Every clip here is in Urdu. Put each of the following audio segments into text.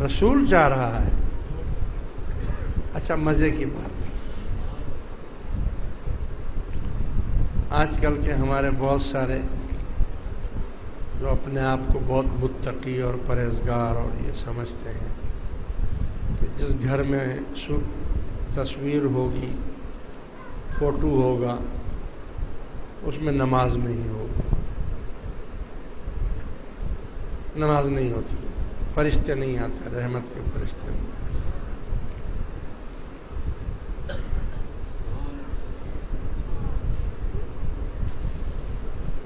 رسول جا رہا ہے. اچھا مزے کی بات، آج کل کے ہمارے بہت سارے جو اپنے آپ کو بہت متقی اور پرہیزگار اور یہ سمجھتے ہیں کہ جس گھر میں تصویر ہوگی، فوٹو ہوگا، اس میں نماز نہیں ہوگی، نماز نہیں ہوتی، فرشتے نہیں آتے، رحمت کے فرشتے نہیں آتے.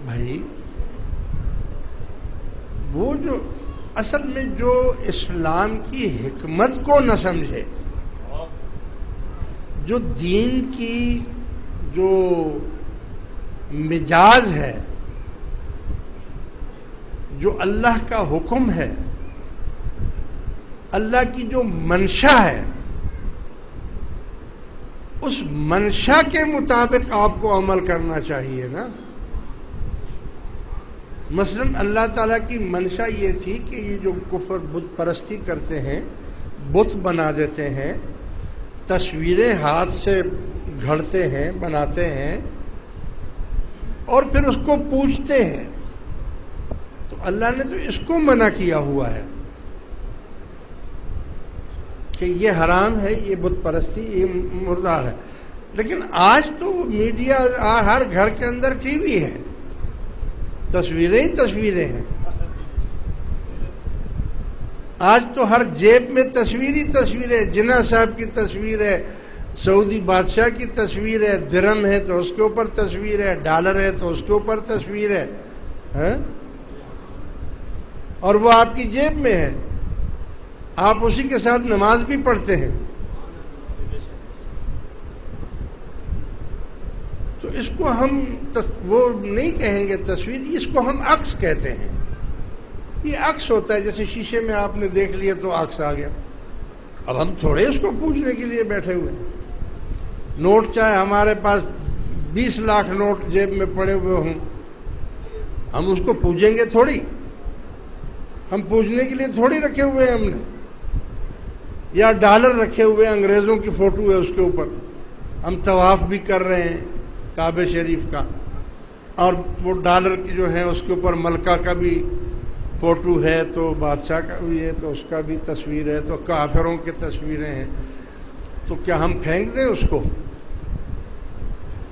بھائی وہ جو اصل میں جو اسلام کی حکمت کو نہ سمجھے، جو دین کی جو مزاج ہے، جو اللہ کا حکم ہے، اللہ کی جو منشا ہے، اس منشا کے مطابق آپ کو عمل کرنا چاہیے نا. مثلا اللہ تعالیٰ کی منشا یہ تھی کہ یہ جو کفر بت پرستی کرتے ہیں، بت بنا دیتے ہیں، تصویریں ہاتھ سے گھڑتے ہیں، بناتے ہیں اور پھر اس کو پوجتے ہیں، تو اللہ نے تو اس کو منع کیا ہوا ہے کہ یہ حرام ہے، یہ بت پرستی، یہ مردار ہے. لیکن آج تو میڈیا، ہر گھر کے اندر ٹی وی ہے، تصویریں ہی تصویریں ہیں. آج تو ہر جیب میں تصویر ہی تصویر ہے. جناح صاحب کی تصویر ہے، سعودی بادشاہ کی تصویر ہے، درہم ہے تو اس کے اوپر تصویر ہے، ڈالر ہے تو اس کے اوپر تصویر ہے، اور وہ آپ کی جیب میں ہے. آپ اسی کے ساتھ نماز بھی پڑھتے ہیں. تو اس کو ہم وہ نہیں کہیں گے تصویر، اس کو ہم عکس کہتے ہیں. یہ عکس ہوتا ہے، جیسے شیشے میں آپ نے دیکھ لیا تو عکس آ گیا. اب ہم تھوڑے اس کو پوجنے کے لیے بیٹھے ہوئے ہیں. نوٹ چاہے ہمارے پاس 20 لاکھ نوٹ جیب میں پڑے ہوئے ہوں، ہم اس کو پوجیں گے تھوڑی. ہم پوجنے کے لیے تھوڑی رکھے ہوئے ہیں ہم نے. یا ڈالر رکھے ہوئے ہیں، انگریزوں کی فوٹو ہے اس کے اوپر، ہم طواف بھی کر رہے ہیں کعبہ شریف کا، اور وہ ڈالر کی جو ہے اس کے اوپر ملکہ کا بھی فوٹو ہے، تو بادشاہ کا بھی ہے، تو اس کا بھی تصویر ہے، تو کافروں کی تصویریں ہیں. تو کیا ہم پھینک دیں اس کو؟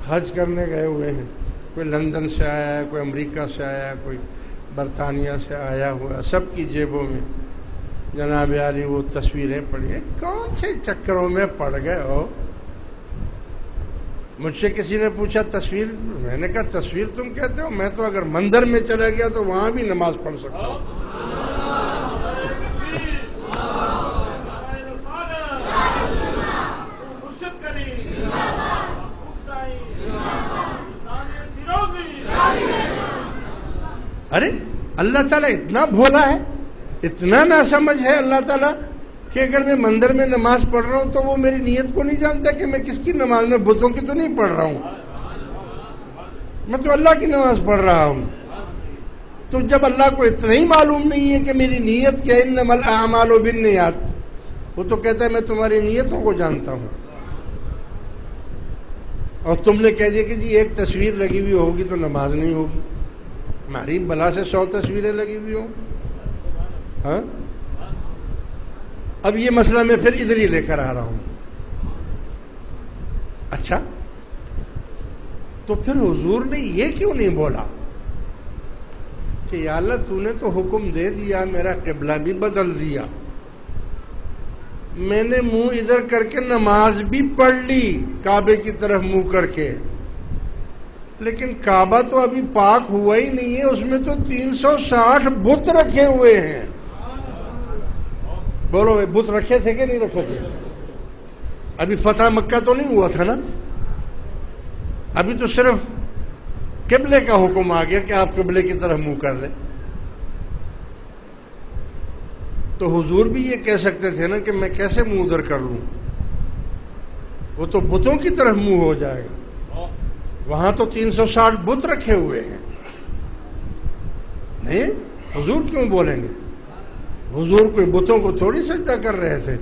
حج کرنے گئے ہوئے ہیں، کوئی لندن سے آیا ہے، کوئی امریکہ سے آیا ہے، کوئی برطانیہ سے آیا ہوا، سب کی جیبوں میں جناب عالی وہ تصویریں پڑی ہیں. کون سے چکروں میں پڑ گئے ہو؟ مجھ سے کسی نے پوچھا تصویر، میں نے کہا تصویر تم کہتے ہو؟ میں تو اگر مندر میں چلا گیا تو وہاں بھی نماز پڑھ سکتا ہوں. ارے اللہ تعالیٰ اتنا بھولا ہے، اتنا ناسمجھ ہے اللہ تعالیٰ کہ اگر میں مندر میں نماز پڑھ رہا ہوں تو وہ میری نیت کو نہیں جانتا کہ میں کس کی نماز میں، بتوں کی تو نہیں پڑھ رہا ہوں، میں تو اللہ کی نماز پڑھ رہا ہوں. تو جب اللہ کو اتنا ہی معلوم نہیں ہے کہ میری نیت کیا، انما الاعمال بالنیات، وہ تو کہتا ہے میں تمہاری نیتوں کو جانتا ہوں. اور تم نے کہہ دیا کہ جی ایک تصویر لگی ہوئی ہوگی تو نماز نہیں ہوگی. ہماری بلا سے 100 تصویریں لگی ہوئی ہوں. ہاں، اب یہ مسئلہ میں پھر ادھر ہی لے کر آ رہا ہوں. اچھا تو پھر حضور نے یہ کیوں نہیں بولا کہ یا اللہ تو نے تو حکم دے دیا، میرا قبلہ بھی بدل دیا، میں نے منہ ادھر کر کے نماز بھی پڑھ لی کعبے کی طرف منہ کر کے، لیکن کعبہ تو ابھی پاک ہوا ہی نہیں ہے، اس میں تو 360 بت رکھے ہوئے ہیں. بولو بت رکھے تھے کہ نہیں رکھے تھے؟ ابھی فتح مکہ تو نہیں ہوا تھا نا، ابھی تو صرف قبلے کا حکم آ گیا کہ آپ قبلے کی طرف منہ کر لیں. تو حضور بھی یہ کہہ سکتے تھے نا کہ میں کیسے منہ ادھر کر لوں، وہ تو بتوں کی طرف منہ ہو جائے گا. وہاں تو 360 بت رکھے ہوئے ہیں. نہیں، حضور کیوں بولیں گے؟ حضور کوئی بتوں کو تھوڑی سجدہ کر رہے تھے،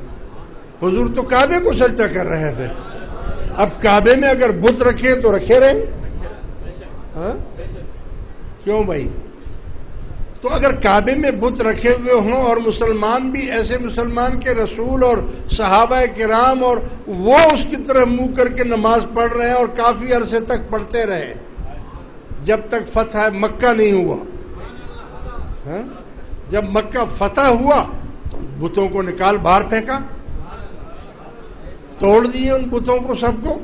حضور تو کعبے کو سجدہ کر رہے تھے. اب کعبے میں اگر بت رکھے تو رکھے رہے. ہاں کیوں بھائی؟ تو اگر کعبے میں بت رکھے ہوئے ہوں اور مسلمان بھی ایسے مسلمان کے رسول اور صحابہ کرام اور وہ اس کی طرف منہ کر کے نماز پڑھ رہے ہیں اور کافی عرصے تک پڑھتے رہے جب تک فتح مکہ نہیں ہوا. ہاں جب مکہ فتح ہوا تو بتوں کو نکال باہر پھینکا، توڑ دیے ان بتوں کو سب کو.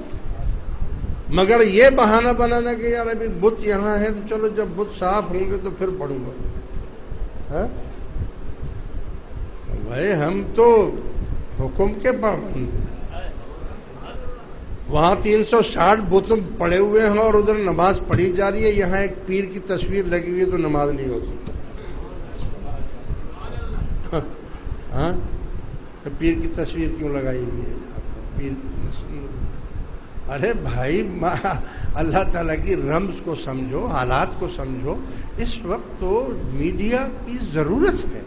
مگر یہ بہانہ بنانا کہ یار ابھی بت یہاں ہے تو چلو جب بت صاف ہوں گے تو پھر پڑھوں گا. بھائی ہم تو حکم کے پابند ہیں. وہاں 360 بت پڑے ہوئے ہیں اور ادھر نماز پڑھی جا رہی ہے. یہاں ایک پیر کی تصویر لگی ہوئی ہے تو نماز نہیں ہوتی. ہاں پیر کی تصویر کیوں لگائی ہوئی ہے پیر؟ ارے بھائی اللہ تعالیٰ کی رمز کو سمجھو، حالات کو سمجھو. اس وقت تو میڈیا کی ضرورت ہے.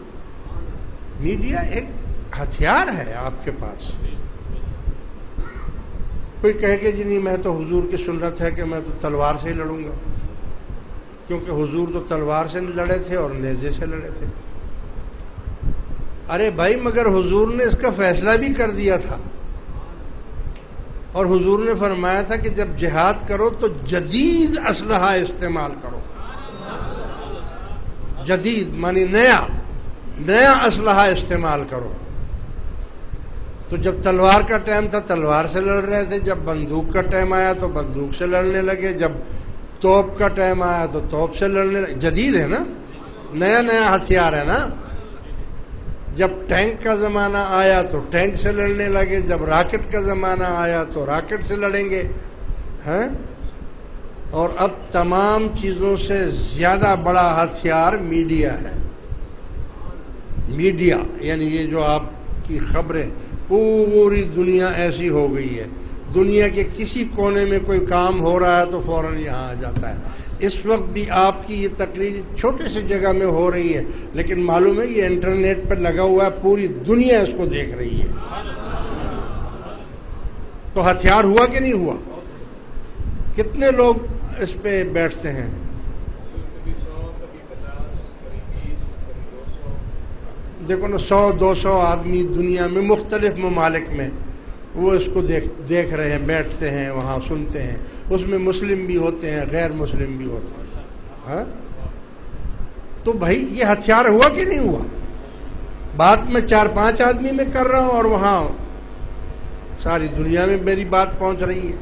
میڈیا ایک ہتھیار ہے آپ کے پاس. کوئی کہے کہ جی نہیں میں تو حضور کی سنت ہے کہ میں تو تلوار سے ہی لڑوں گا، کیونکہ حضور تو تلوار سے لڑے تھے اور نیزے سے لڑے تھے. ارے بھائی مگر حضور نے اس کا فیصلہ بھی کر دیا تھا اور حضور نے فرمایا تھا کہ جب جہاد کرو تو جدید اسلحہ استعمال کرو. جدید معنی نیا اسلحہ استعمال کرو. تو جب تلوار کا ٹائم تھا تلوار سے لڑ رہے تھے، جب بندوق کا ٹائم آیا تو بندوق سے لڑنے لگے، جب توپ کا ٹائم آیا تو توپ سے لڑنے لگے. جدید ہے نا، نیا ہتھیار ہے نا. جب ٹینک کا زمانہ آیا تو ٹینک سے لڑنے لگے، جب راکٹ کا زمانہ آیا تو راکٹ سے لڑیں گے. ہیں اور اب تمام چیزوں سے زیادہ بڑا ہتھیار میڈیا ہے. میڈیا یعنی یہ جو آپ کی خبریں، پوری دنیا ایسی ہو گئی ہے. دنیا کے کسی کونے میں کوئی کام ہو رہا ہے تو فوراً یہاں آ جاتا ہے. اس وقت بھی آپ کی یہ تقریر چھوٹے سے جگہ میں ہو رہی ہے لیکن معلوم ہے یہ انٹرنیٹ پر لگا ہوا ہے، پوری دنیا اس کو دیکھ رہی ہے. تو ہتھیار ہوا کہ نہیں ہوا؟ کتنے لوگ اس پہ بیٹھتے ہیں؟ دیکھو نا 100-200 آدمی دنیا میں مختلف ممالک میں وہ اس کو دیکھ رہے ہیں، بیٹھتے ہیں وہاں سنتے ہیں. اس میں مسلم بھی ہوتے ہیں، غیر مسلم بھی ہوتے ہیں. ہاں تو بھائی یہ ہتھیار ہوا کہ نہیں ہوا؟ بات میں 4-5 آدمی میں کر رہا ہوں اور وہاں ساری دنیا میں میری بات پہنچ رہی ہے.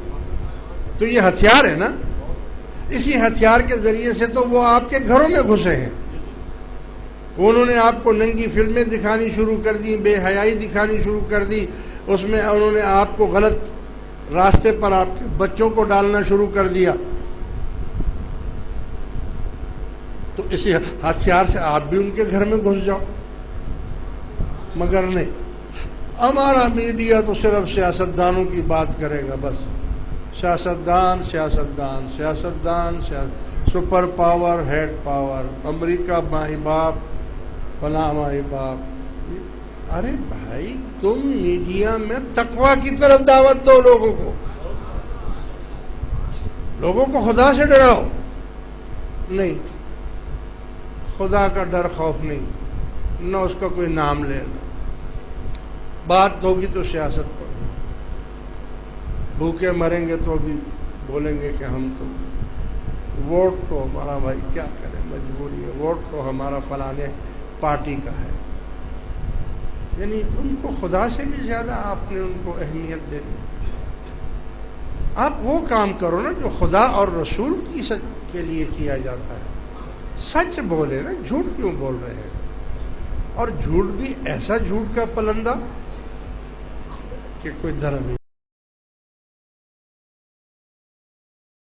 تو یہ ہتھیار ہے نا. اسی ہتھیار کے ذریعے سے تو وہ آپ کے گھروں میں گھسے ہیں. انہوں نے آپ کو ننگی فلمیں دکھانی شروع کر دی، بے حیائی دکھانی شروع کر دی. اس میں انہوں نے آپ کو غلط راستے پر آپ کے بچوں کو ڈالنا شروع کر دیا. تو اسی ہتھیار سے آپ بھی ان کے گھر میں گھس جاؤ. مگر نہیں، ہمارا میڈیا تو صرف سیاستدانوں کی بات کرے گا. بس سیاستدان، سپر پاور، ہیڈ پاور، امریکہ مائی باپ، فلاں مائی باپ. ارے بھائی تم میڈیا میں تقویٰ کی طرف دعوت دو لوگوں کو خدا سے ڈراؤ. نہیں، خدا کا ڈر خوف نہیں، نہ اس کا کوئی نام لے گا. بات ہوگی تو سیاست پر، بھوکے مریں گے تو بھی بولیں گے کہ ہم تو ووٹ تو ہمارا، بھائی کیا کریں مجبوری ہے، ووٹ تو ہمارا فلانے پارٹی کا ہے. یعنی ان کو خدا سے بھی زیادہ آپ نے ان کو اہمیت دے دی. آپ وہ کام کرو نا جو خدا اور رسول کی کے لیے کیا جاتا ہے. سچ بولے نا، جھوٹ کیوں بول رہے ہیں؟ اور جھوٹ بھی ایسا جھوٹ کا پلندہ کہ کوئی دھرم ہی